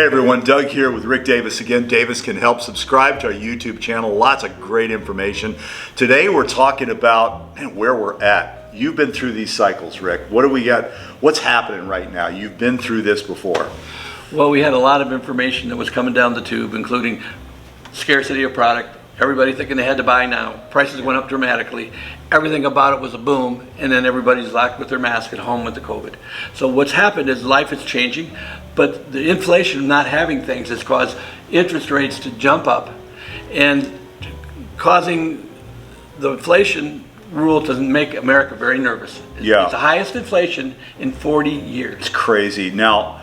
Hey everyone, Doug here with Rick Davis again. Davis Can Help. Subscribe to our YouTube channel. Lots of great information. Today we're talking about where we're at. You've been through these cycles, Rick. What do we got? What's happening right now? You've been through this before. Well, we had a lot of information that was coming down the tube, including scarcity of product, everybody thinking they had to buy now. Prices went up dramatically. Everything about it was a boom, and then everybody's locked with their mask at home with the COVID. So what's happened is life is changing, but the inflation of not having things has caused interest rates to jump up and causing the inflation rule to make America very nervous. Yeah. It's the highest inflation in 40 years. It's crazy. Now,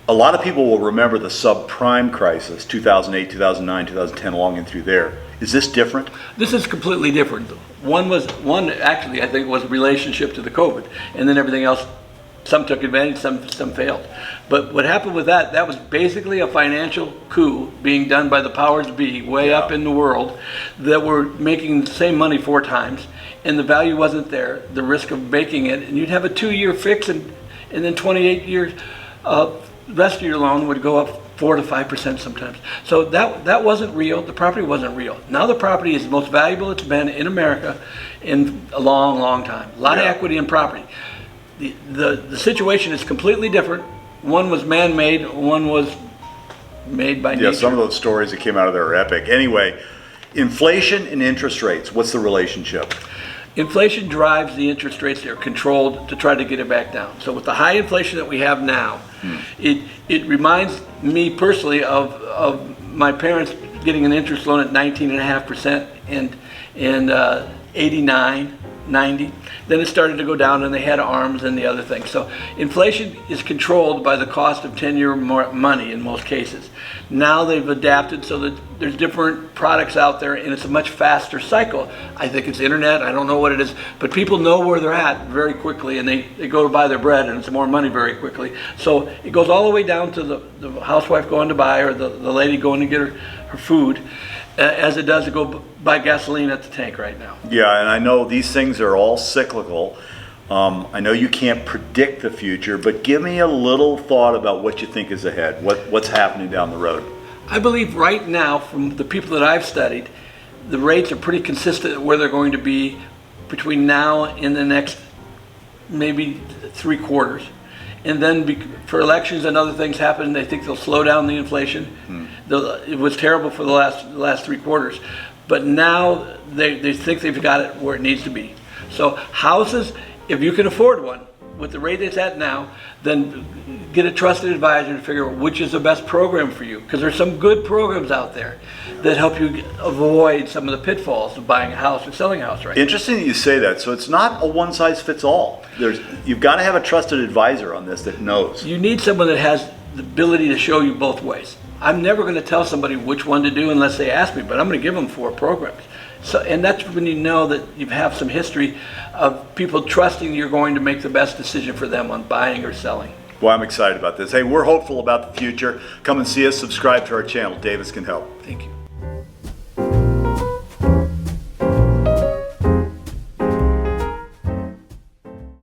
a lot of people will remember the subprime crisis, 2008, 2009, 2010, along and through there. Is this different? This is completely different. One actually I think was a relationship to the COVID, and then everything else, some took advantage, some failed. But what happened with that was basically a financial coup being done by the powers that be way up in the world that were making the same money 4 times, and the value wasn't there, the risk of making it, and you'd have a 2-year fix and then 28 years, the rest of your loan would go up 4 to 5% sometimes. So that wasn't real. The property wasn't real. Now the property is the most valuable it's been in America in a long, long time. A lot of equity in property. The situation is completely different. One was man-made, one was made by nature. Yeah, some of those stories that came out of there are epic. Anyway, inflation and interest rates, what's the relationship? Inflation drives the interest rates. They're controlled to try to get it back down. So with the high inflation that we have now, it reminds me personally of my parents getting an interest loan at 19.5% and 89, 90. Then it started to go down and they had arms and the other things. So inflation is controlled by the cost of 10-year money in most cases. Now they've adapted so that there's different products out there and it's a much faster cycle. I think it's internet, I don't know what it is, but people know where they're at very quickly and they go to buy their bread and it's more money very quickly. So it goes all the way down to the housewife going to buy or the lady going to get her food, as it does to go buy gasoline at the tank right now. Yeah, and I know these things are all cyclical. I know you can't predict the future, but give me a little thought about what you think is ahead. What's happening down the road? I believe right now, from the people that I've studied, the rates are pretty consistent where they're going to be between now and the next maybe 3 quarters. And then for elections and other things happen, they think they'll slow down the inflation. It was terrible for the last 3 quarters. But now they think they've got it where it needs to be. So houses, if you can afford one, with the rate it's at now, then get a trusted advisor to figure out which is the best program for you. Because there's some good programs out there that help you avoid some of the pitfalls of buying a house or selling a house right now. Interesting that you say that. So it's not a one-size-fits-all. You've got to have a trusted advisor on this that knows. You need someone that has the ability to show you both ways. I'm never going to tell somebody which one to do unless they ask me, but I'm going to give them 4 programs. So, and that's when you know that you have some history of people trusting you're going to make the best decision for them on buying or selling. Well, I'm excited about this. Hey, we're hopeful about the future. Come and see us. Subscribe to our channel. Davis Can Help. Thank you.